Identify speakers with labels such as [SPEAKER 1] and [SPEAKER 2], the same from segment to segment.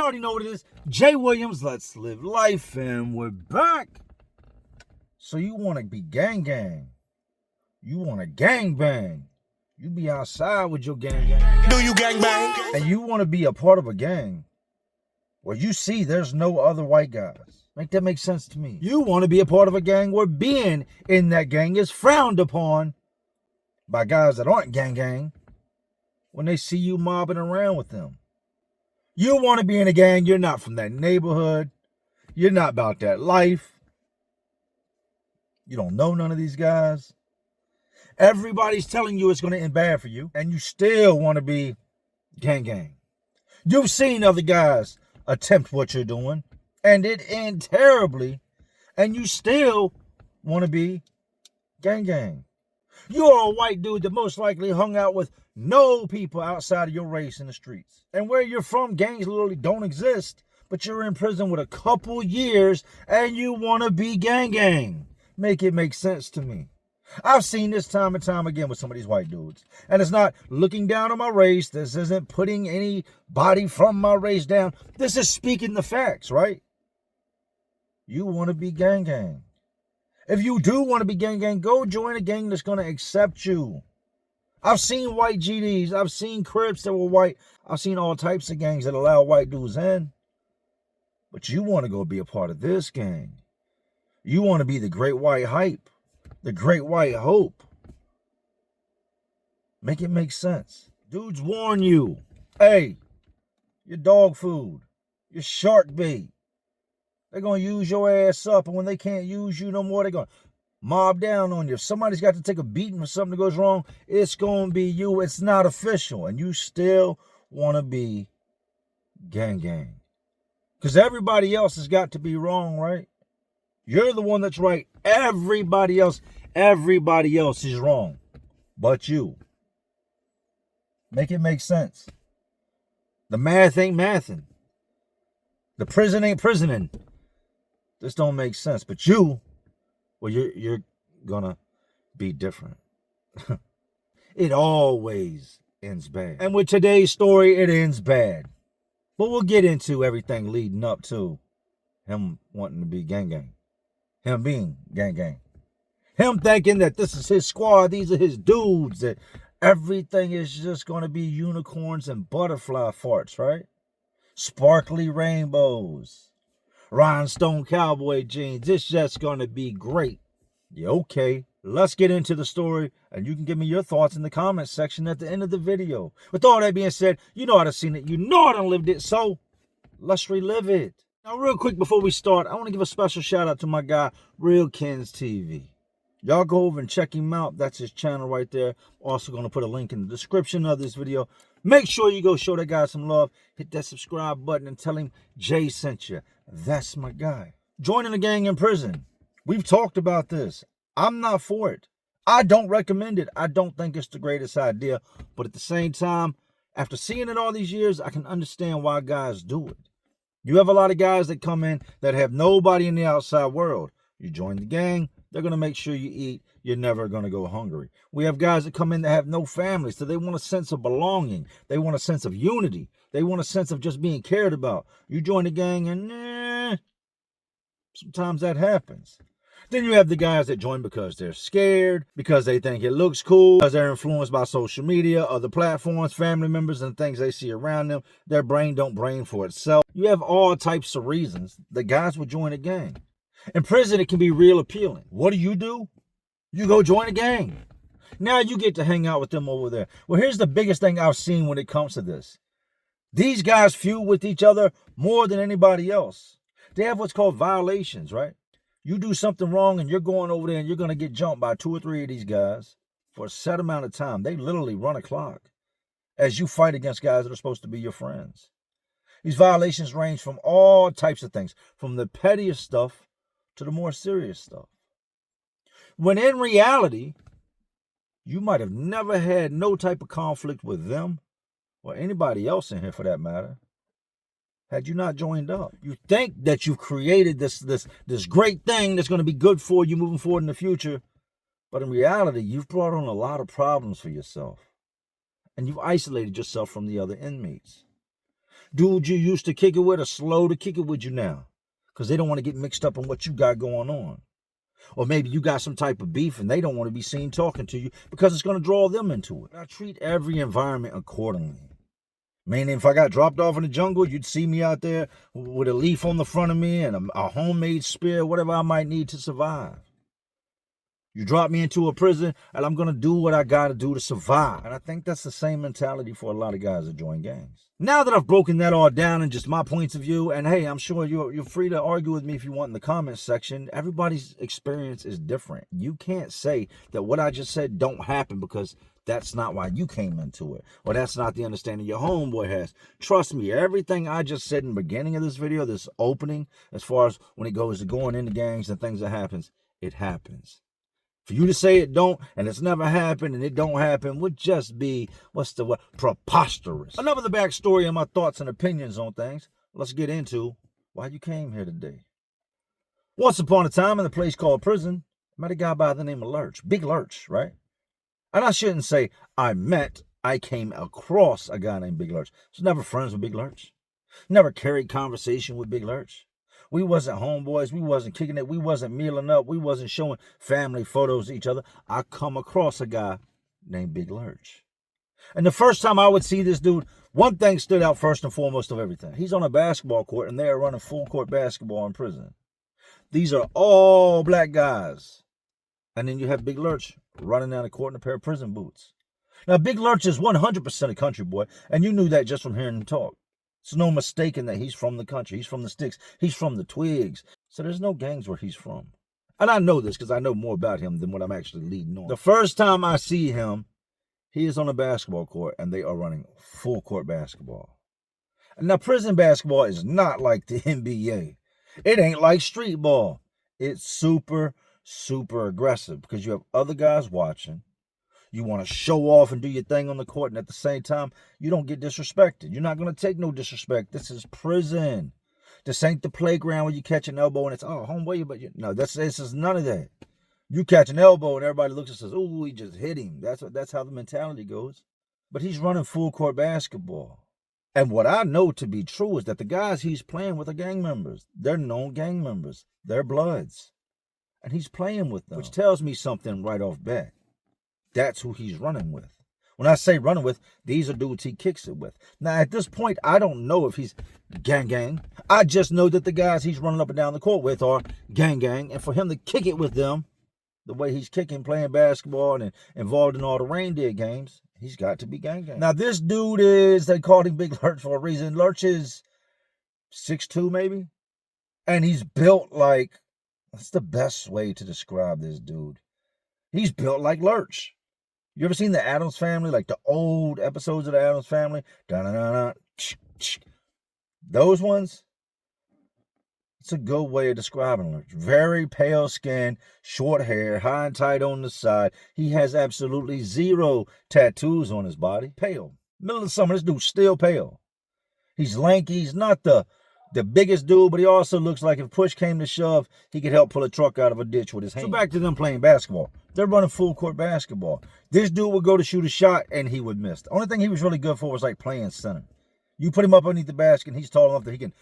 [SPEAKER 1] already know what it is. Jay Williams, let's live life, and we're back. So you want to be gang gang. You want to gang bang. You be outside with your gang gang.
[SPEAKER 2] Do you gang bang?
[SPEAKER 1] And you want to be a part of a gang where you see there's no other white guys. Make that make sense to me. You want to be a part of a gang where being in that gang is frowned upon by guys that aren't gang gang when they see you mobbing around with them. You want to be in a gang, you're not from that neighborhood. You're not about that life. You don't know none of these guys. Everybody's telling you it's going to end bad for you, and you still want to be gang gang. You've seen other guys attempt what you're doing, and it end terribly, and you still want to be gang gang. You're a white dude that most likely hung out with no people outside of your race in the streets. And where you're from, gangs literally don't exist, but you're in prison with a couple years and you want to be gang gang. Make it make sense to me. I've seen this time and time again with some of these white dudes. And it's not looking down on my race. This isn't putting anybody from my race down. This is speaking the facts, right? You want to be gang gang. If you do want to be gang gang, go join a gang that's going to accept you. I've seen white GDs. I've seen Crips that were white. I've seen all types of gangs that allow white dudes in. But you want to go be a part of this gang. You want to be the great white hype, the great white hope. Make it make sense. Dudes warn you. Hey, you're dog food. You're shark bait. They're going to use your ass up, and when they can't use you no more, they're going to mob down on you. If somebody's got to take a beating for something that goes wrong, it's going to be you. It's not official, and you still want to be gang gang. Because everybody else has got to be wrong, right? You're the one that's right. Everybody else is wrong, but you. Make it make sense. The math ain't mathing. The prison ain't prisoning. This don't make sense, but you, well, you're gonna be different. It always ends bad. And with today's story, it ends bad. But we'll get into everything leading up to him wanting to be gang gang. Him being gang gang. Him thinking that this is his squad, these are his dudes, that everything is just gonna be unicorns and butterfly farts, right? Sparkly rainbows. Rhinestone cowboy jeans. It's just going to be great. Yeah, okay. Let's get into the story, and you can give me your thoughts in the comments section at the end of the video. With all that being said, you know how to seen it. You know how to lived it, so let's relive it. Now, real quick before we start, I want to give a special shout out to my guy, RealKensTv. Y'all go over and check him out. That's his channel right there. Also going to put a link in the description of this video. Make sure you go show that guy some love. Hit that subscribe button and tell him Jay sent you. That's my guy. Joining a gang in prison. We've talked about this. I'm not for it. I don't recommend it. I don't think it's the greatest idea. But at the same time, after seeing it all these years, I can understand why guys do it. You have a lot of guys that come in that have nobody in the outside world. You join the gang, they're going to make sure you eat. You're never going to go hungry. We have guys that come in that have no family, so they want a sense of belonging. They want a sense of unity. They want a sense of just being cared about. You join the gang and sometimes that happens. Then you have the guys that join because they're scared, because they think it looks cool, because they're influenced by social media, other platforms, family members, and things they see around them. Their brain don't brain for itself. You have all types of reasons that guys would join a gang. In prison, it can be real appealing. What do? You go join a gang. Now you get to hang out with them over there. Well, here's the biggest thing I've seen when it comes to this. These guys feud with each other more than anybody else. They have what's called violations, right? You do something wrong and you're going over there and you're going to get jumped by 2 or 3 of these guys for a set amount of time. They literally run a clock as you fight against guys that are supposed to be your friends. These violations range from all types of things, from the pettiest stuff to the more serious stuff. When in reality, you might have never had no type of conflict with them or anybody else in here for that matter, had you not joined up. You think that you've created this great thing that's going to be good for you moving forward in the future, but in reality, you've brought on a lot of problems for yourself, and you've isolated yourself from the other inmates. Dudes you used to kick it with are slow to kick it with you now because they don't want to get mixed up in what you got going on. Or maybe you got some type of beef and they don't want to be seen talking to you because it's going to draw them into it. I treat every environment accordingly. Meaning, if I got dropped off in the jungle, you'd see me out there with a leaf on the front of me and a homemade spear, whatever I might need to survive. You drop me into a prison, and I'm going to do what I got to do to survive. And I think that's the same mentality for a lot of guys that join gangs. Now that I've broken that all down and just my points of view, and hey, I'm sure you're free to argue with me if you want in the comments section. Everybody's experience is different. You can't say that what I just said don't happen because that's not why you came into it, or that's not the understanding your homeboy has. Trust me, everything I just said in the beginning of this video, this opening, as far as when it goes to going into gangs and things that happens, it happens. For you to say it don't, and it's never happened, and it don't happen, would just be, preposterous. Enough of the backstory and my thoughts and opinions on things. Let's get into why you came here today. Once upon a time in a place called prison, I met a guy by the name of Lurch. Big Lurch, right? And I shouldn't say I came across a guy named Big Lurch. I was never friends with Big Lurch. Never carried conversation with Big Lurch. We wasn't homeboys. We wasn't kicking it. We wasn't mealing up. We wasn't showing family photos to each other. I come across a guy named Big Lurch. And the first time I would see this dude, one thing stood out first and foremost of everything. He's on a basketball court, and they are running full court basketball in prison. These are all black guys. And then you have Big Lurch running down the court in a pair of prison boots. Now, Big Lurch is 100% a country boy, and you knew that just from hearing him talk. It's no mistaking that he's from the country. He's from the sticks. He's from the twigs. So there's no gangs where he's from. And I know this because I know more about him than what I'm actually leading on. The first time I see him, he is on a basketball court, and they are running full court basketball. And now, prison basketball is not like the NBA. It ain't like street ball. It's super aggressive because you have other guys watching. You want to show off and do your thing on the court, and at the same time, you don't get disrespected. You're not going to take no disrespect. This is prison. This ain't the playground where you catch an elbow and it's, oh, homeboy, but no, this is none of that. You catch an elbow and everybody looks and says, oh, he just hit him. That's how the mentality goes. But he's running full court basketball. And what I know to be true is that the guys he's playing with are gang members. They're known gang members. They're bloods. And he's playing with them, which tells me something right off bat. That's who he's running with. When I say running with, these are dudes he kicks it with. Now, at this point, I don't know if he's gang. I just know that the guys he's running up and down the court with are gang. And for him to kick it with them, the way he's kicking, playing basketball, and involved in all the reindeer games, he's got to be gang. Now, this dude they called him Big Lurch for a reason. Lurch is 6'2", maybe. And he's built like, that's the best way to describe this dude. He's built like Lurch. You ever seen the Addams Family, like the old episodes of the Addams Family? Those ones? It's a good way of describing Lurch. Very pale skin, short hair, high and tight on the side. He has absolutely zero tattoos on his body. Pale. Middle of the summer, this dude's still pale. He's lanky. He's not the biggest dude, but he also looks like if push came to shove, he could help pull a truck out of a ditch with his hand. So back to them playing basketball. They're running full court basketball. This dude would go to shoot a shot, and he would miss. The only thing he was really good for was like playing center. You put him up underneath the basket, and he's tall enough that he can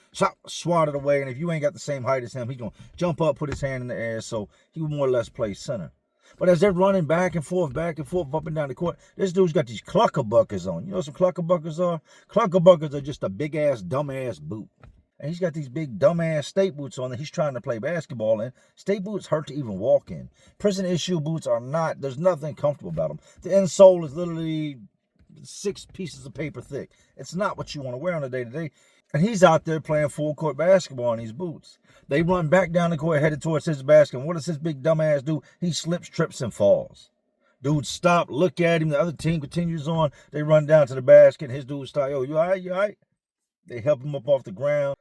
[SPEAKER 1] swat it away, and if you ain't got the same height as him, he's going to jump up, put his hand in the air, so he would more or less play center. But as they're running back and forth, up and down the court, this dude's got these cluckerbuckers on. You know what some cluckerbuckers are? Cluckerbuckers are just a big-ass, dumb-ass boot. And he's got these big dumbass state boots on that he's trying to play basketball in. State boots hurt to even walk in. Prison issue boots are not, there's nothing comfortable about them. The insole is literally 6 pieces of paper thick. It's not what you want to wear on a day-to-day. And he's out there playing full court basketball in these boots. They run back down the court headed towards his basket. And what does his big dumbass do? He slips, trips, and falls. Dude stop, look at him. The other team continues on. They run down to the basket. His dude stop, yo, you all right? You all right? They help him up off the ground.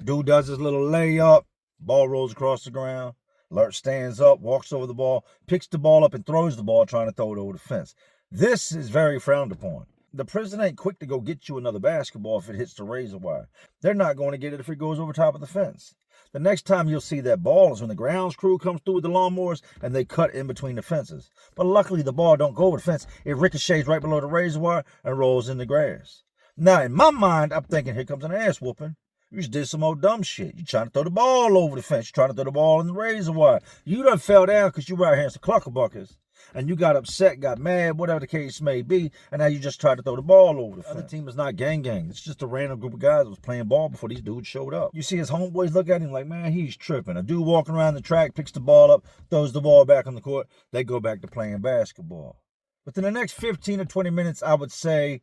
[SPEAKER 1] Dude does his little layup. Ball rolls across the ground. Lurch stands up, walks over the ball, picks the ball up, and throws the ball, trying to throw it over the fence. This is very frowned upon. The prison ain't quick to go get you another basketball if it hits the razor wire. They're not going to get it if it goes over top of the fence. The next time you'll see that ball is when the grounds crew comes through with the lawnmowers and they cut in between the fences. But luckily, the ball don't go over the fence. It ricochets right below the razor wire and rolls in the grass. Now, in my mind, I'm thinking, here comes an ass whooping. You just did some old dumb shit. You trying to throw the ball over the fence. You trying to throw the ball in the razor wire. You done fell down because you were out here in some cluckerbuckers. And you got upset, got mad, whatever the case may be, and now you just tried to throw the ball over the fence. The other team is not gang. It's just a random group of guys that was playing ball before these dudes showed up. You see his homeboys look at him like, man, he's tripping. A dude walking around the track, picks the ball up, throws the ball back on the court. They go back to playing basketball. Within the next 15 or 20 minutes, I would say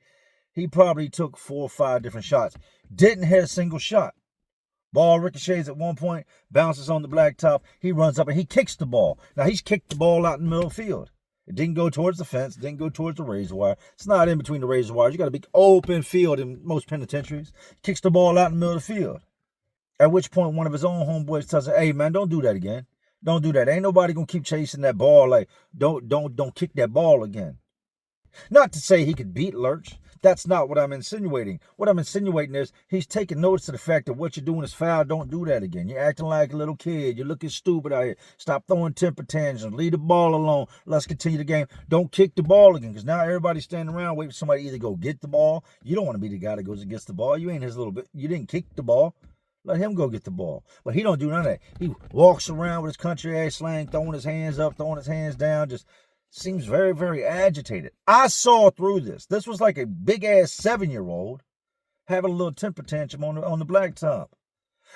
[SPEAKER 1] he probably took 4 or 5 different shots. Didn't hit a single shot. Ball ricochets at one point, bounces on the blacktop. He runs up and he kicks the ball. Now, he's kicked the ball out in the middle of the field. It didn't go towards the fence. It didn't go towards the razor wire. It's not in between the razor wires. You got a big open field in most penitentiaries. Kicks the ball out in the middle of the field. At which point, one of his own homeboys tells him, hey, man, don't do that again. Don't do that. Ain't nobody going to keep chasing that ball. Like, don't kick that ball again. Not to say he could beat Lurch. That's not what I'm insinuating. What I'm insinuating is he's taking notice of the fact that what you're doing is foul. Don't do that again. You're acting like a little kid. You're looking stupid out here. Stop throwing temper tantrums. Leave the ball alone. Let's continue the game. Don't kick the ball again, because now everybody's standing around waiting for somebody to either go get the ball. You don't want to be the guy that goes and gets the ball. You ain't his little bit. You didn't kick the ball. Let him go get the ball. But he don't do none of that. He walks around with his country ass slang, throwing his hands up, throwing his hands down, just seems very, very agitated. I saw through this. This was like a big-ass 7-year-old having a little temper tantrum on the blacktop.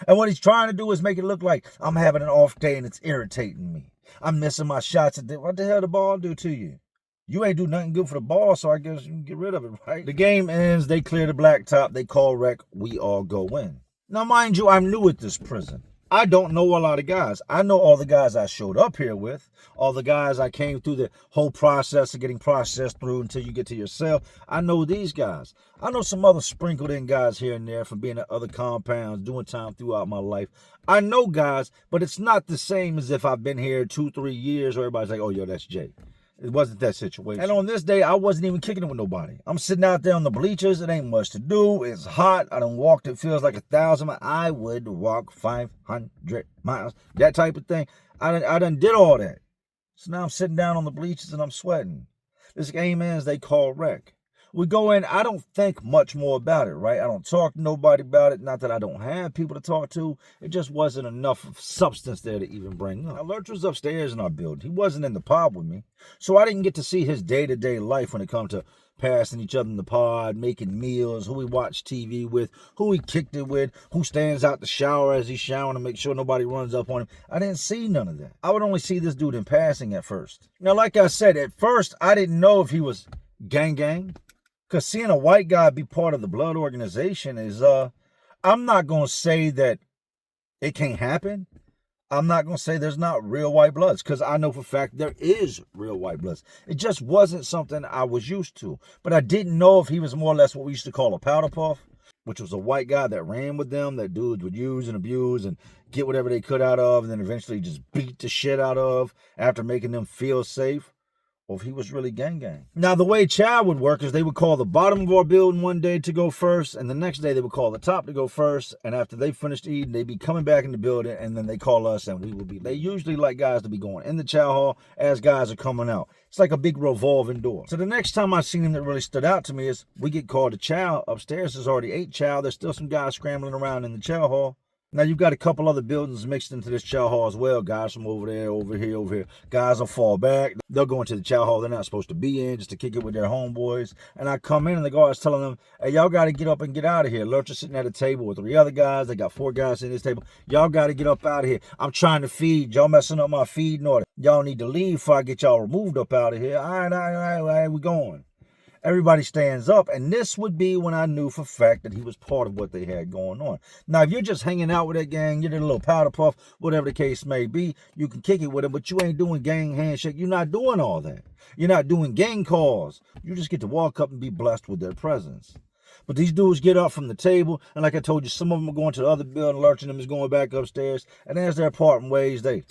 [SPEAKER 1] And what he's trying to do is make it look like I'm having an off day and it's irritating me. I'm missing my shots. What the hell did the ball do to you? You ain't do nothing good for the ball, so I guess you can get rid of it, right? The game ends. They clear the blacktop. They call rec. We all go in. Now, mind you, I'm new at this prison. I don't know a lot of guys. I know all the guys I showed up here with, all the guys I came through the whole process of getting processed through until you get to your cell. I know these guys. I know some other sprinkled in guys here and there from being at other compounds, doing time throughout my life. I know guys, but it's not the same as if I've been here 2-3 years where everybody's like, oh, yo, that's Jay. It wasn't that situation. And on this day, I wasn't even kicking it with nobody. I'm sitting out there on the bleachers. It ain't much to do. It's hot. I done walked. It feels like 1,000 miles. I would walk 500 miles. That type of thing. I done did all that. So now I'm sitting down on the bleachers and I'm sweating. This game ends. They call rec. We go in. I don't think much more about it, right? I don't talk to nobody about it. Not that I don't have people to talk to. It just wasn't enough of substance there to even bring up. Now, Lurch was upstairs in our building. He wasn't in the pod with me. So I didn't get to see his day-to-day life when it comes to passing each other in the pod, making meals, who he watched TV with, who he kicked it with, who stands out the shower as he's showering to make sure nobody runs up on him. I didn't see none of that. I would only see this dude in passing at first. Now, like I said, at first, I didn't know if he was gang. Because seeing a white guy be part of the blood organization is, I'm not going to say that it can't happen. I'm not going to say there's not real white bloods, because I know for a fact there is real white bloods. It just wasn't something I was used to. But I didn't know if he was more or less what we used to call a powder puff, which was a white guy that ran with them, that dudes would use and abuse and get whatever they could out of, and then eventually just beat the shit out of after making them feel safe. Or if he was really gang. Now, the way chow would work is they would call the bottom of our building one day to go first, and the next day they would call the top to go first, and after they finished eating, they'd be coming back in the building, and then they call us, and we would be. They usually like guys to be going in the chow hall as guys are coming out. It's like a big revolving door. So the next time I seen him that really stood out to me is we get called to chow. Upstairs there's already 8 chow. There's still some guys scrambling around in the chow hall. Now, you've got a couple other buildings mixed into this chow hall as well. Guys from over there, over here. Guys will fall back. They'll go into the chow hall they're not supposed to be in just to kick it with their homeboys. And I come in and the guard's telling them, hey, y'all got to get up and get out of here. Lurch is sitting at a table with 3 other guys. They got 4 guys at this table. Y'all got to get up out of here. I'm trying to feed. Y'all messing up my feeding order. Y'all need to leave before I get y'all removed up out of here. All right, we going. Everybody stands up, and this would be when I knew for a fact that he was part of what they had going on. Now, if you're just hanging out with that gang, you're a little powder puff, whatever the case may be, you can kick it with them, but you ain't doing gang handshake. You're not doing all that. You're not doing gang calls. You just get to walk up and be blessed with their presence. But these dudes get up from the table, and like I told you, some of them are going to the other building, Lurch and them is going back upstairs, and as they're parting ways, they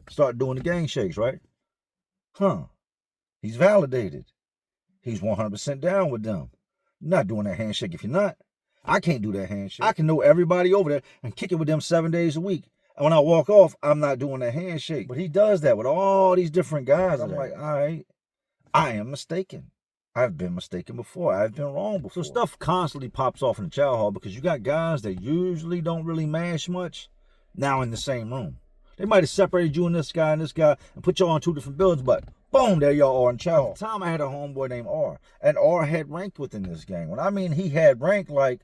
[SPEAKER 1] start doing the gang shakes, right? He's validated. He's 100% down with them. You're not doing that handshake if you're not. I can't do that handshake. I can know everybody over there and kick it with them 7 days a week. And when I walk off, I'm not doing that handshake. But he does that with all these different guys. I'm like, all right, I am mistaken. I've been mistaken before. I've been wrong before. So stuff constantly pops off in the chow hall because you got guys that usually don't really mash much now in the same room. They might have separated you and this guy and put y'all on 2 different buildings, but boom, there y'all are in chow hall. At the time, I had a homeboy named R, and R had rank within this gang. When I mean he had rank, like,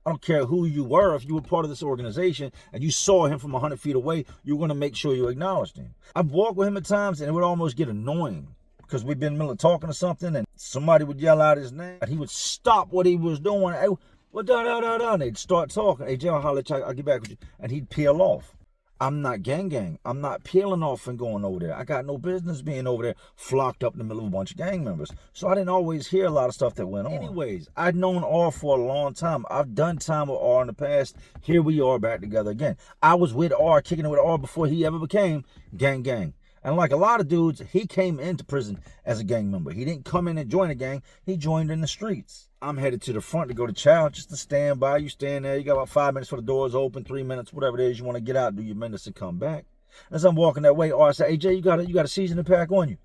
[SPEAKER 1] I don't care who you were, if you were part of this organization and you saw him from 100 feet away, you were going to make sure you acknowledged him. I've walked with him at times, and it would almost get annoying because we'd been in the middle of talking or something, and somebody would yell out his name, and he would stop what he was doing. Hey, well, and they'd start talking. Hey, Jay, I'll holler at you, I'll get back with you. And he'd peel off. I'm not gang. I'm not peeling off and going over there. I got no business being over there flocked up in the middle of a bunch of gang members. So I didn't always hear a lot of stuff that went on. Anyways, I'd known R for a long time. I've done time with R in the past. Here we are back together again. I was with R, kicking it with R before he ever became gang. And like a lot of dudes, he came into prison as a gang member. He didn't come in and join a gang. He joined in the streets. I'm headed to the front to go to chow, just to stand by. You stand there. You got about 5 minutes for the doors open, 3 minutes, whatever it is. You want to get out, do your minutes and come back. As I'm walking that way, I say, hey, Jay, you got a seasoning pack on you.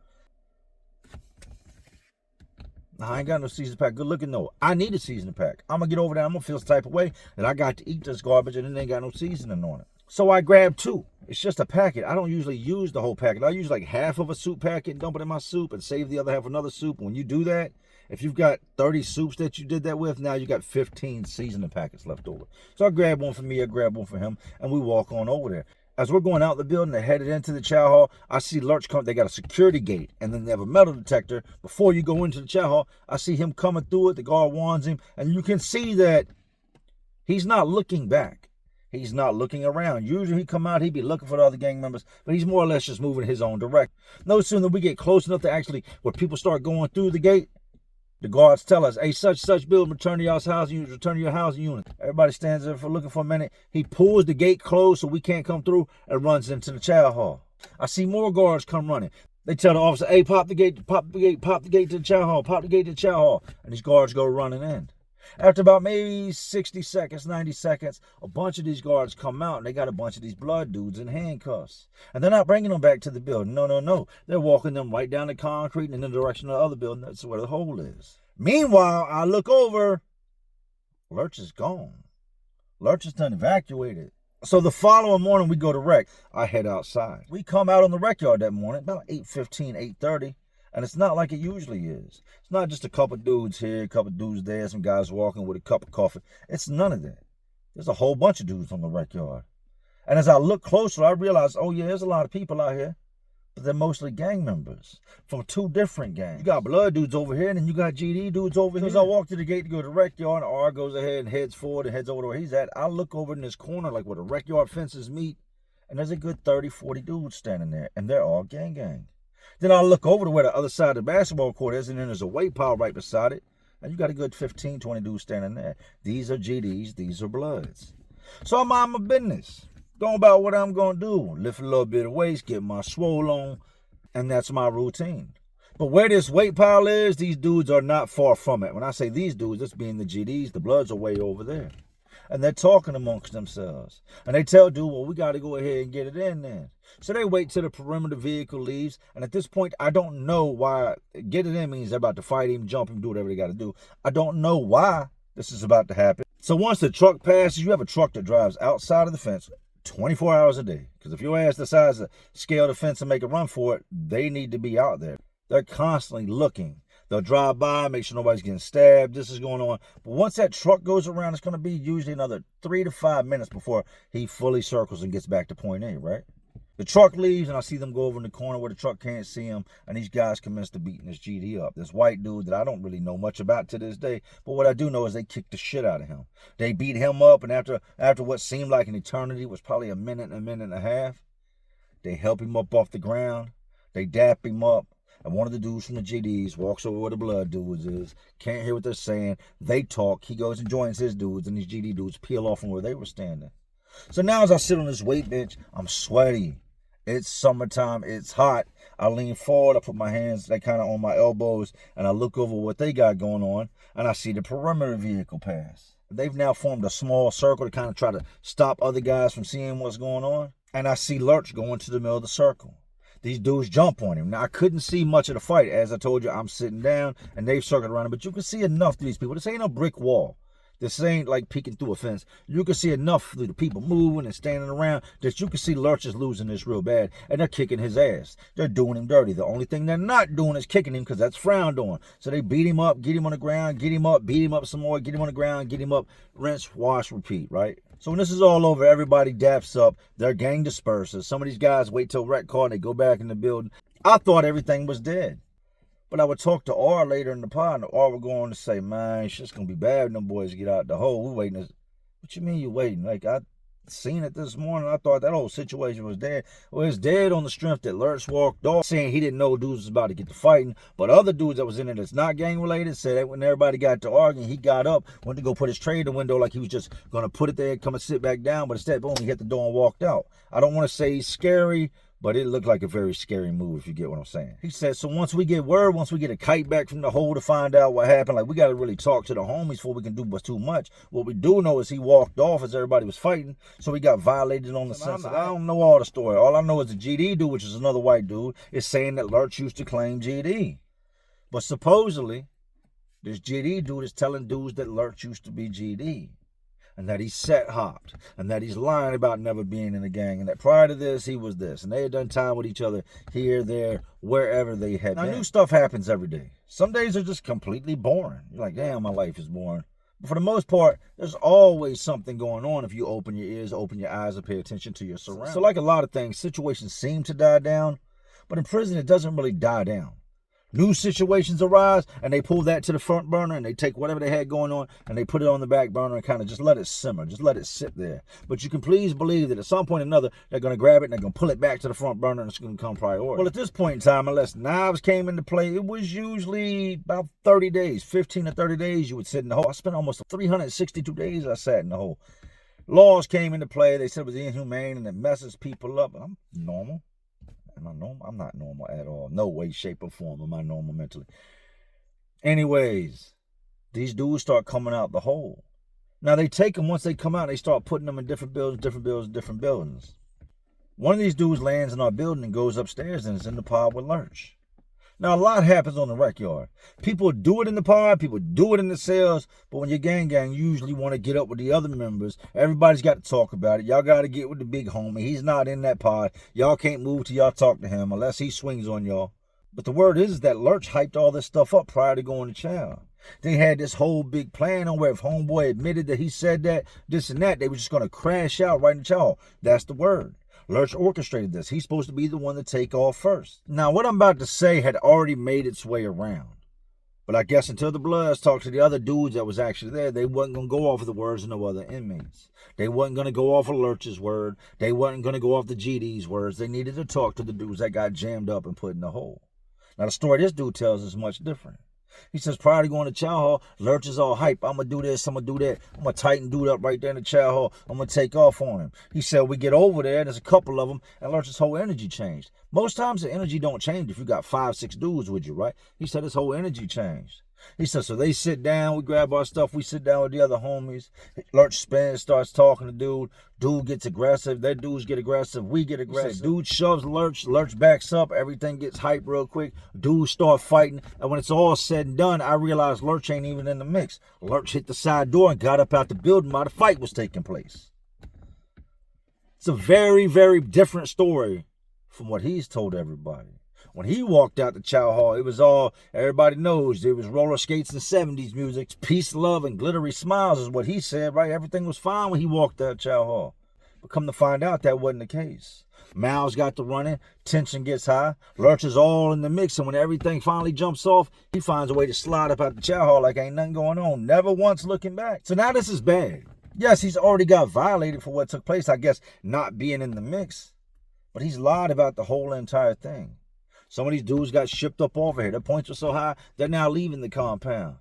[SPEAKER 1] I ain't got no seasoning pack. Good looking, though. I need a seasoning pack. I'm going to get over there. I'm going to feel some type of way that I got to eat this garbage and it ain't got no seasoning on it. So I grabbed 2. It's just a packet. I don't usually use the whole packet. I use like half of a soup packet and dump it in my soup and save the other half for another soup. When you do that, if you've got 30 soups that you did that with, now you got 15 seasoning packets left over. So I grab one for me, I grab one for him, and we walk on over there. As we're going out the building and headed into the chow hall, I see Lurch come. They got a security gate, and then they have a metal detector. Before you go into the chow hall, I see him coming through it. The guard warns him, and you can see that he's not looking back. He's not looking around. Usually he come out, he'd be looking for the other gang members, but he's more or less just moving his own direction. No sooner than we get close enough to actually where people start going through the gate, the guards tell us, hey, such building, return to y'all's housing unit, return to your housing unit. Everybody stands there for looking for a minute. He pulls the gate closed so we can't come through and runs into the chow hall. I see more guards come running. They tell the officer, hey, pop the gate to the chow hall, pop the gate to the chow hall. And these guards go running in. After about maybe 60 seconds, 90 seconds, a bunch of these guards come out and they got a bunch of these blood dudes in handcuffs. And they're not bringing them back to the building. No. They're walking them right down the concrete and in the direction of the other building. That's where the hole is. Meanwhile, I look over. Lurch is gone. Lurch is done evacuated. So the following morning, we go to rec. I head outside. We come out on the rec yard that morning, about 8:15, 8:30. And it's not like it usually is. It's not just a couple dudes here, a couple dudes there, some guys walking with a cup of coffee. It's none of that. There's a whole bunch of dudes on the rec yard. And as I look closer, I realize, oh yeah, there's a lot of people out here. But they're mostly gang members from 2 different gangs. You got blood dudes over here, and then you got GD dudes over here. As I walk to the gate to go to the rec yard, and R goes ahead and heads forward and heads over to where he's at. I look over in this corner, like where the rec yard fences meet, and there's a good 30, 40 dudes standing there, and they're all gang. Then I look over to where the other side of the basketball court is, and then there's a weight pile right beside it. And you got a good 15, 20 dudes standing there. These are GDs, these are Bloods. So I mind my business. Going about what I'm going to do. Lift a little bit of weights, get my swole on, and that's my routine. But where this weight pile is, these dudes are not far from it. When I say these dudes, that's being the GDs, the Bloods are way over there. And they're talking amongst themselves. And they tell dude, well, we got to go ahead and get it in there. So they wait till the perimeter vehicle leaves. And at this point, I don't know why. Get it in means they're about to fight him, jump him, do whatever they got to do. I don't know why this is about to happen. So once the truck passes, you have a truck that drives outside of the fence 24 hours a day. Because if your ass decides to scale the fence and make a run for it, they need to be out there. They're constantly looking. They'll drive by, make sure nobody's getting stabbed. This is going on. But once that truck goes around, it's going to be usually another 3 to 5 minutes before he fully circles and gets back to point A, right? The truck leaves, and I see them go over in the corner where the truck can't see him, and these guys commence to beating this GD up. This white dude that I don't really know much about to this day, but what I do know is they kicked the shit out of him. They beat him up, and after what seemed like an eternity, was probably a minute and a half, they help him up off the ground. They dap him up. And one of the dudes from the GDs walks over where the blood dudes is. Can't hear what they're saying. They talk. He goes and joins his dudes. And these GD dudes peel off from where they were standing. So now as I sit on this weight bench, I'm sweaty. It's summertime. It's hot. I lean forward. I put my hands, they kind of on my elbows. And I look over what they got going on. And I see the perimeter vehicle pass. They've now formed a small circle to kind of try to stop other guys from seeing what's going on. And I see Lurch go into the middle of the circle. These dudes jump on him. Now, I couldn't see much of the fight. As I told you, I'm sitting down, and they've circled around him. But you can see enough to these people. This ain't a brick wall. This ain't like peeking through a fence. You can see enough through the people moving and standing around that you can see Lurch is losing this real bad, and they're kicking his ass. They're doing him dirty. The only thing they're not doing is kicking him, because that's frowned on. So they beat him up, get him on the ground, get him up, beat him up some more, get him on the ground, get him up, rinse, wash, repeat, right? So when this is all over, everybody daps up. Their gang disperses. Some of these guys wait till wreck car and they go back in the building. I thought everything was dead. But I would talk to R later in the pod, and R would go on to say, man, shit's going to be bad when them boys get out the hole. We waiting. What you mean you waiting? Like, I seen it this morning. I thought that whole situation was dead. Well, it's dead on the strength that Lurch walked off, saying he didn't know dudes was about to get to fighting. But other dudes that was in it that's not gang-related said that when everybody got to arguing, he got up, went to go put his tray in the window like he was just going to put it there, come and sit back down. But instead, boom, he hit the door and walked out. I don't want to say he's scary, but it looked like a very scary move, if you get what I'm saying. He said, so once we get word, once we get a kite back from the hole to find out what happened, like, we got to really talk to the homies before we can do too much. What we do know is he walked off as everybody was fighting, so he got violated on the sense. I don't know all the story. All I know is the GD dude, which is another white dude, is saying that Lurch used to claim GD. But supposedly, this GD dude is telling dudes that Lurch used to be GD. And that he's set hopped, and that he's lying about never being in a gang, and that prior to this, he was this. And they had done time with each other here, there, wherever they had been. Now, new stuff happens every day. Some days are just completely boring. You're like, damn, my life is boring. But for the most part, there's always something going on if you open your ears, open your eyes, and pay attention to your surroundings. So like a lot of things, situations seem to die down, but in prison, it doesn't really die down. New situations arise, and they pull that to the front burner, and they take whatever they had going on, and they put it on the back burner and kind of just let it simmer, just let it sit there. But you can please believe that at some point or another, they're going to grab it, and they're going to pull it back to the front burner, and it's going to become priority. Well, at this point in time, unless knives came into play, it was usually about 30 days, 15 to 30 days you would sit in the hole. I spent almost 362 days I sat in the hole. Laws came into play. They said it was inhumane, and it messes people up. I'm normal. Am I normal? I'm not normal at all. No way, shape, or form am I normal mentally. Anyways, these dudes start coming out the hole. Now, they take them, once they come out, they start putting them in different buildings, different buildings. One of these dudes lands in our building and goes upstairs and is in the pod with Lurch. Now, a lot happens on the rec yard. People do it in the pod, people do it in the cells, but when you're gang, you usually want to get up with the other members. Everybody's got to talk about it. Y'all got to get with the big homie. He's not in that pod. Y'all can't move till y'all talk to him unless he swings on y'all. But the word is that Lurch hyped all this stuff up prior to going to chow. They had this whole big plan on where if homeboy admitted that he said that, this and that, they were just going to crash out right in the chow. That's the word. Lurch orchestrated this. He's supposed to be the one to take off first. Now, what I'm about to say had already made its way around. But I guess until the Bloods talked to the other dudes that was actually there, they wasn't going to go off of the words of no other inmates. They wasn't going to go off of Lurch's word. They wasn't going to go off the GD's words. They needed to talk to the dudes that got jammed up and put in the hole. Now, the story this dude tells is much different. He says, prior to going to chow hall, Lurch is all hype. I'm going to do this, I'm going to do that. I'm going to tighten dude up right there in the chow hall. I'm going to take off on him. He said, we get over there, and there's a couple of them, and Lurch's whole energy changed. Most times the energy don't change if you got 5, 6 dudes with you, right? He said his whole energy changed. He said, so they sit down, we grab our stuff, we sit down with the other homies. Lurch spins, starts talking to dude. Dude gets aggressive. Their dudes get aggressive. We get aggressive. Dude shoves Lurch. Lurch backs up. Everything gets hyped real quick. Dudes start fighting. And when it's all said and done, I realized Lurch ain't even in the mix. Lurch hit the side door and got up out the building while the fight was taking place. It's a very, very different story from what he's told everybody. When he walked out the chow hall, it was all, everybody knows, it was roller skates and 70s music. Peace, love, and glittery smiles is what he said, right? Everything was fine when he walked out chow hall. But come to find out, that wasn't the case. Mouths got to running, tension gets high. Lurch is all in the mix, and when everything finally jumps off, he finds a way to slide up out the chow hall like ain't nothing going on, never once looking back. So now this is bad. Yes, he's already got violated for what took place, I guess, not being in the mix. But he's lied about the whole entire thing. Some of these dudes got shipped up over here. Their points were so high, they're now leaving the compound.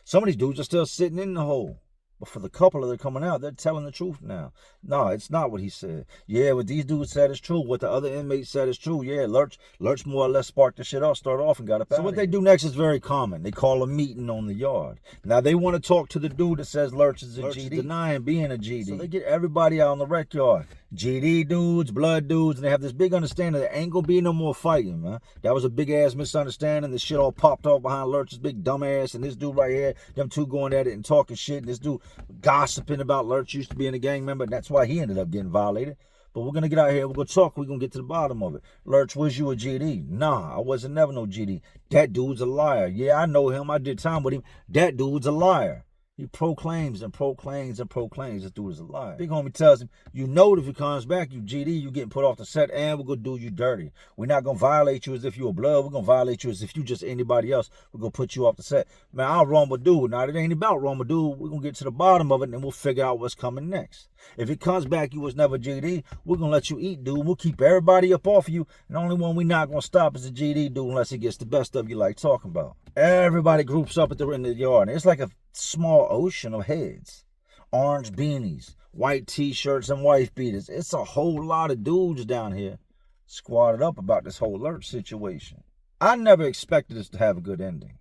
[SPEAKER 1] Some of these dudes are still sitting in the hole. But for the couple that are coming out, they're telling the truth now. No, it's not what he said. Yeah, what these dudes said is true. What the other inmates said is true. Yeah, Lurch more or less sparked the shit off, started off and got up out. So what they do next is very common. They call a meeting on the yard. Now, they want to talk to the dude that says Lurch is a GD. Denying being a GD. So they get everybody out on the rec yard. GD dudes, blood dudes, and they have this big understanding that ain't gonna be no more fighting, man. That was a big ass misunderstanding. This shit all popped off behind Lurch's big dumb ass, and this dude right here, them two going at it and talking shit, and this dude gossiping about Lurch used to be a gang member, and that's why he ended up getting violated. But we're gonna get out here, we're gonna talk, we're gonna get to the bottom of it. Lurch, was you a GD? Nah, I wasn't never no GD. That dude's a liar. Yeah, I know him, I did time with him. That dude's a liar. He proclaims and proclaims and proclaims this dude is a liar. Big homie tells him, you know that if he comes back, you GD, you getting put off the set, and we're going to do you dirty. We're not going to violate you as if you a blood. We're going to violate you as if you just anybody else. We're going to put you off the set. Man, I'll run with dude. Now, it ain't about run with dude. We're going to get to the bottom of it, and then we'll figure out what's coming next. If it comes back, you was never GD, we're going to let you eat, dude. We'll keep everybody up off of you, and the only one we're not going to stop is the GD dude unless he gets the best of you like talking about. Everybody groups up at the end of the yard, and it's like a small ocean of heads. Orange beanies, white t-shirts, and wife beaters. It's a whole lot of dudes down here squatted up about this whole Lurch situation. I never expected this to have a good ending.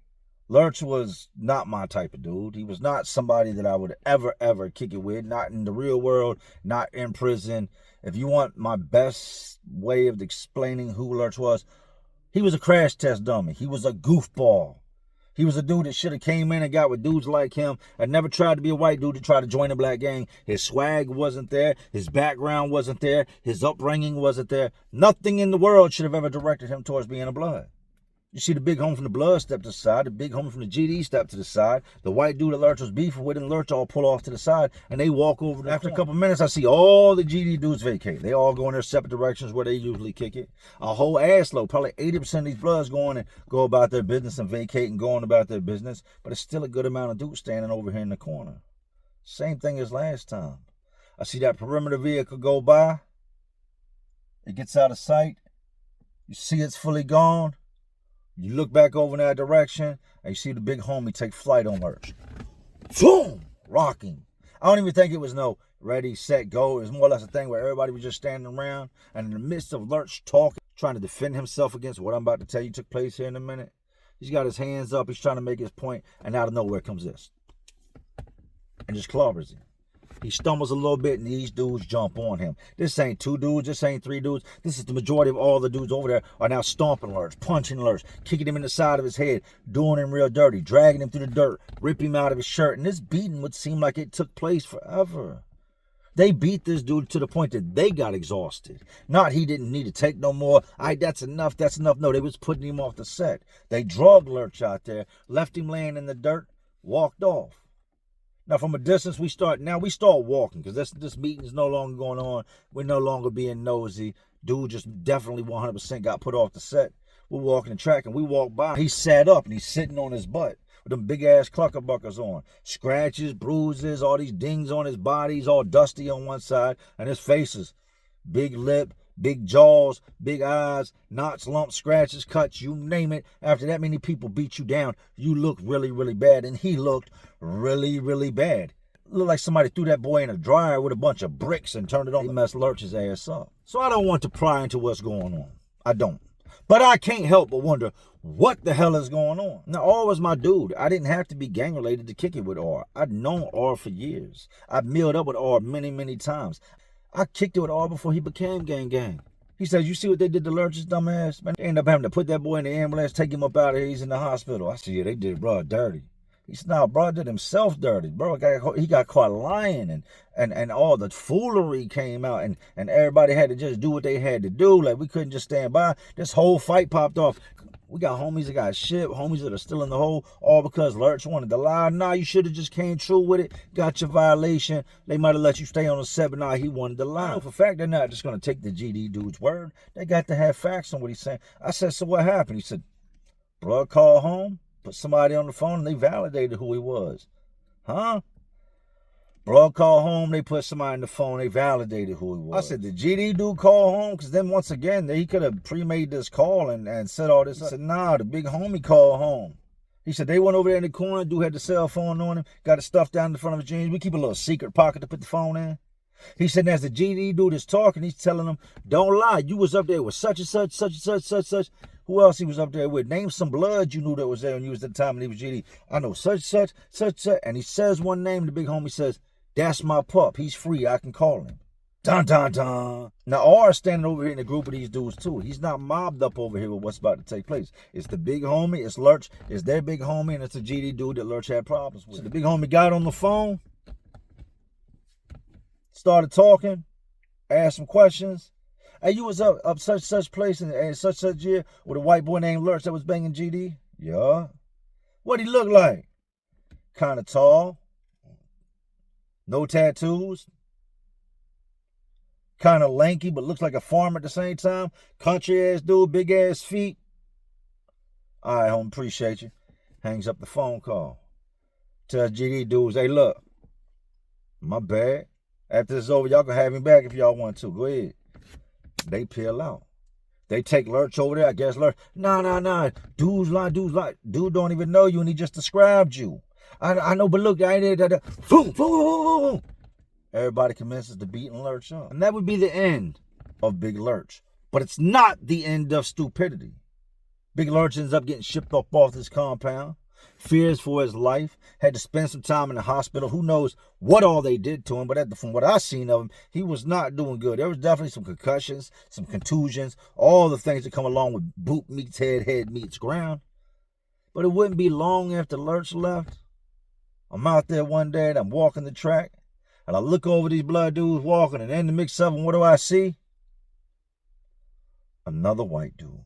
[SPEAKER 1] Lurch was not my type of dude. He was not somebody that I would ever kick it with, not in the real world, not in prison. If you want my best way of explaining who Lurch was, he was a crash test dummy. He was a goofball. He was a dude that should have came in and got with dudes like him and never tried to be a white dude to try to join a black gang. His swag wasn't there. His background wasn't there. His upbringing wasn't there. Nothing in the world should have ever directed him towards being a blood. You see the big homie from the blood step to the side. The big homie from the GD step to the side. The white dude that Lurch was beefing with and Lurch all pull off to the side. And they walk over. After a couple minutes, I see all the GD dudes vacate. They all go in their separate directions where they usually kick it. A whole ass load. Probably 80% of these bloods going and go about their business and vacate and going about their business. But it's still a good amount of dudes standing over here in the corner. Same thing as last time. I see that perimeter vehicle go by. It gets out of sight. You see it's fully gone. You look back over in that direction, and you see the big homie take flight on Lurch. Boom! Rocking. I don't even think it was no ready, set, go. It was more or less a thing where everybody was just standing around, and in the midst of Lurch talking, trying to defend himself against what I'm about to tell you took place here in a minute, he's got his hands up, he's trying to make his point, and out of nowhere comes this. And just clobbers him. He stumbles a little bit, and these dudes jump on him. This ain't two dudes. This ain't three dudes. This is the majority of all the dudes over there are now stomping Lurch, punching Lurch, kicking him in the side of his head, doing him real dirty, dragging him through the dirt, ripping him out of his shirt. And this beating would seem like it took place forever. They beat this dude to the point that they got exhausted. Not he didn't need to take no more. That's enough. That's enough. No, they was putting him off the set. They drugged Lurch out there, left him laying in the dirt, walked off. Now, from a distance, we start walking because this meeting is no longer going on. We're no longer being nosy. Dude just definitely 100% got put off the set. We're walking the track, and we walk by. He sat up, and he's sitting on his butt with them big-ass cluckerbuckers on. Scratches, bruises, all these dings on his body. He's all dusty on one side, and his face is big lip, big jaws, big eyes, knots, lumps, scratches, cuts, you name it. After that many people beat you down, you look really, really bad. And he looked really, really bad. Looked like somebody threw that boy in a dryer with a bunch of bricks and turned it on. He messed Lurch's ass up. So I don't want to pry into what's going on. I don't. But I can't help but wonder what the hell is going on. Now, R was my dude. I didn't have to be gang related to kick it with R. I'd known R for years. I've milled up with R many, many times. I kicked it with R before he became gang. He said, you see what they did to Lurch's dumb ass? Man, they ended up having to put that boy in the ambulance, take him up out of here. He's in the hospital. I said, yeah, they did bro dirty. He said, no, bro did himself dirty. Bro, he got caught lying and all the foolery came out and everybody had to just do what they had to do. Like, we couldn't just stand by. This whole fight popped off. We got homies that got shit, homies that are still in the hole, all because Lurch wanted to lie. Nah, you should have just came true with it, got your violation. They might have let you stay on the set, but nah, he wanted to lie. For a fact, they're not just going to take the GD dude's word. They got to have facts on what he's saying. I said, so what happened? He said, blood called home, put somebody on the phone, and they validated who he was. Huh? Bro called home, they put somebody on the phone, they validated who he was. I said, the GD dude call home? Because then once again, he could have pre-made this call and said all this. I said, nah, the big homie called home. He said, they went over there in the corner, dude had the cell phone on him, got his stuff down in front of his jeans. We keep a little secret pocket to put the phone in. He said, as the GD dude is talking, he's telling him, don't lie, you was up there with such and such, such and such, such and such. Who else he was up there with? Name some blood you knew that was there when you was at the time when he was GD. I know such, such, such, such. And he says one name, the big homie says, that's my pup. He's free. I can call him. Dun, dun, dun. Now, R is standing over here in a group of these dudes, too. He's not mobbed up over here with what's about to take place. It's the big homie, it's Lurch, it's their big homie, and it's a GD dude that Lurch had problems with. So the big homie got on the phone, started talking, asked some questions. Hey, you was up such place in such year with a white boy named Lurch that was banging GD? Yeah. What'd he look like? Kind of tall. No tattoos. Kind of lanky, but looks like a farmer at the same time. Country ass dude, big ass feet. All right, homie, appreciate you. Hangs up the phone call. Tells GD dudes, hey, look, my bad. After this is over, y'all can have him back if y'all want to. Go ahead. They peel out. They take Lurch over there. I guess Lurch, nah. Dude's lying. Dude don't even know you, and he just described you. I know, but look, I ain't there. Boom. Everybody commences to beating Lurch up. And that would be the end of Big Lurch. But it's not the end of stupidity. Big Lurch ends up getting shipped off this compound. Fears for his life. Had to spend some time in the hospital. Who knows what all they did to him. But from what I've seen of him, he was not doing good. There was definitely some concussions, some contusions, all the things that come along with boot meets head meets ground. But it wouldn't be long after Lurch left. I'm out there one day and I'm walking the track. And I look over these blood dudes walking, and in the mix of them, what do I see? Another white dude.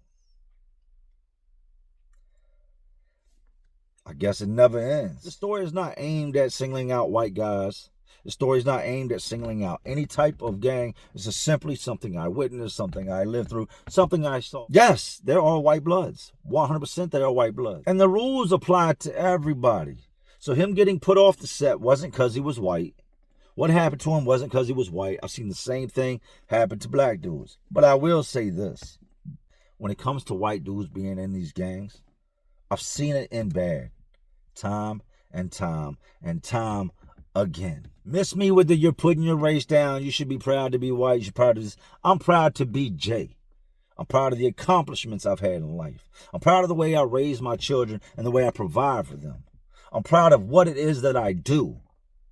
[SPEAKER 1] I guess it never ends. The story is not aimed at singling out white guys. The story is not aimed at singling out any type of gang. It's just simply something I witnessed, something I lived through, something I saw. Yes, there are white bloods. 100% there are white bloods. And the rules apply to everybody. So him getting put off the set wasn't because he was white. What happened to him wasn't because he was white. I've seen the same thing happen to black dudes. But I will say this. When it comes to white dudes being in these gangs, I've seen it in bad. Time and time and time again. Miss me with the you're putting your race down. You should be proud to be white. You should be proud of this. I'm proud to be Jay. I'm proud of the accomplishments I've had in life. I'm proud of the way I raise my children and the way I provide for them. I'm proud of what it is that I do.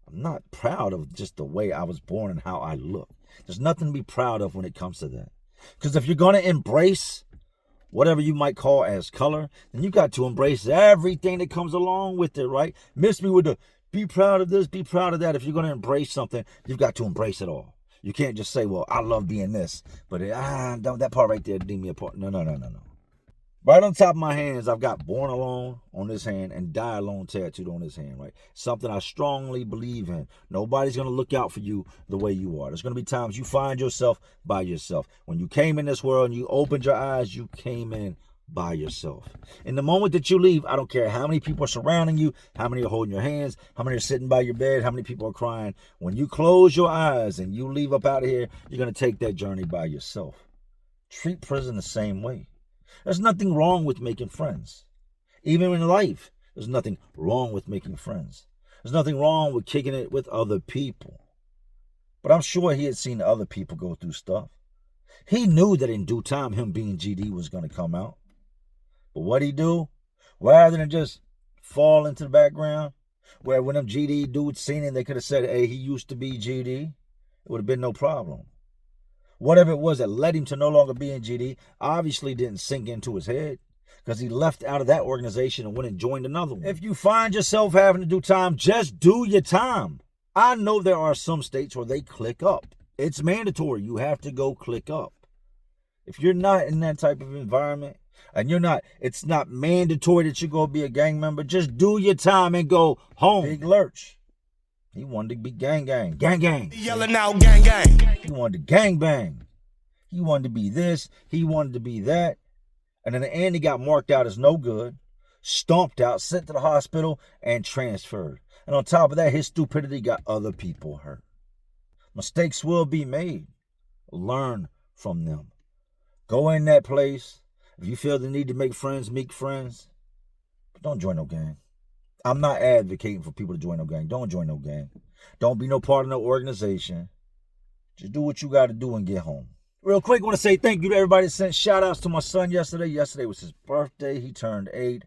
[SPEAKER 1] I'm not proud of just the way I was born and how I look. There's nothing to be proud of when it comes to that. Because if you're going to embrace whatever you might call as color, then you got to embrace everything that comes along with it, right? Miss me with the be proud of this, be proud of that. If you're going to embrace something, you've got to embrace it all. You can't just say, well, I love being this, but that part right there did me apart. No. Right on top of my hands, I've got born alone on this hand and die alone tattooed on this hand, right? Something I strongly believe in. Nobody's going to look out for you the way you are. There's going to be times you find yourself by yourself. When you came in this world and you opened your eyes, you came in by yourself. In the moment that you leave, I don't care how many people are surrounding you, how many are holding your hands, how many are sitting by your bed, how many people are crying. When you close your eyes and you leave up out of here, you're going to take that journey by yourself. Treat prison the same way. There's nothing wrong with making friends. Even in life, there's nothing wrong with making friends. There's nothing wrong with kicking it with other people. But I'm sure he had seen other people go through stuff. He knew that in due time, him being GD was going to come out. But what'd he do? Rather than just fall into the background, where when them GD dudes seen him, they could have said, hey, he used to be GD. It would have been no problem. Whatever it was that led him to no longer being GD obviously didn't sink into his head because he left out of that organization and went and joined another one. If you find yourself having to do time, just do your time. I know there are some states where they click up. It's mandatory. You have to go click up. If you're not in that type of environment and it's not mandatory that you go be a gang member, just do your time and go home. Big Lurch. He wanted to be gang.
[SPEAKER 2] Yelling out gang.
[SPEAKER 1] He wanted to gang bang. He wanted to be this. He wanted to be that. And in the end, he got marked out as no good, stomped out, sent to the hospital, and transferred. And on top of that, his stupidity got other people hurt. Mistakes will be made. Learn from them. Go in that place. If you feel the need to make friends, but don't join no gang. I'm not advocating for people to join no gang. Don't join no gang. Don't be no part of no organization. Just do what you got to do and get home. Real quick, I want to say thank you to everybody that sent shout-outs to my son yesterday. Yesterday was his birthday. He turned 8.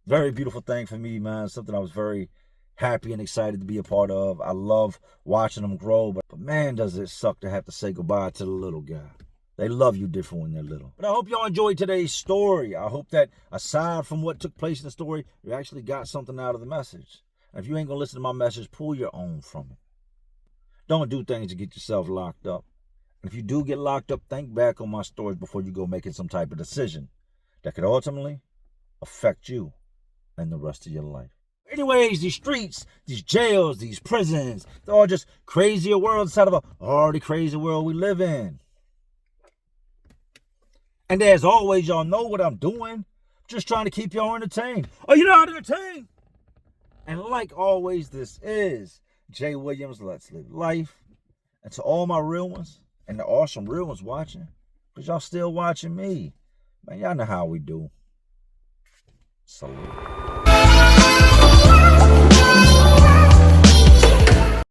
[SPEAKER 1] Very beautiful thing for me, man. Something I was very happy and excited to be a part of. I love watching them grow, but man, does it suck to have to say goodbye to the little guy. They love you different when they're little. But I hope y'all enjoyed today's story. I hope that aside from what took place in the story, you actually got something out of the message. And if you ain't gonna listen to my message, pull your own from it. Don't do things to get yourself locked up. And if you do get locked up, think back on my stories before you go making some type of decision that could ultimately affect you and the rest of your life. Anyways, these streets, these jails, these prisons, they're all just crazier worlds inside of a already crazy world we live in. And as always, y'all know what I'm doing. Just trying to keep y'all entertained. Are you not entertained? And like always, this is Jay Williams, Let's Live Life. And to all my real ones, and there are some real ones watching, because y'all still watching me. Man, y'all know how we do. Salute.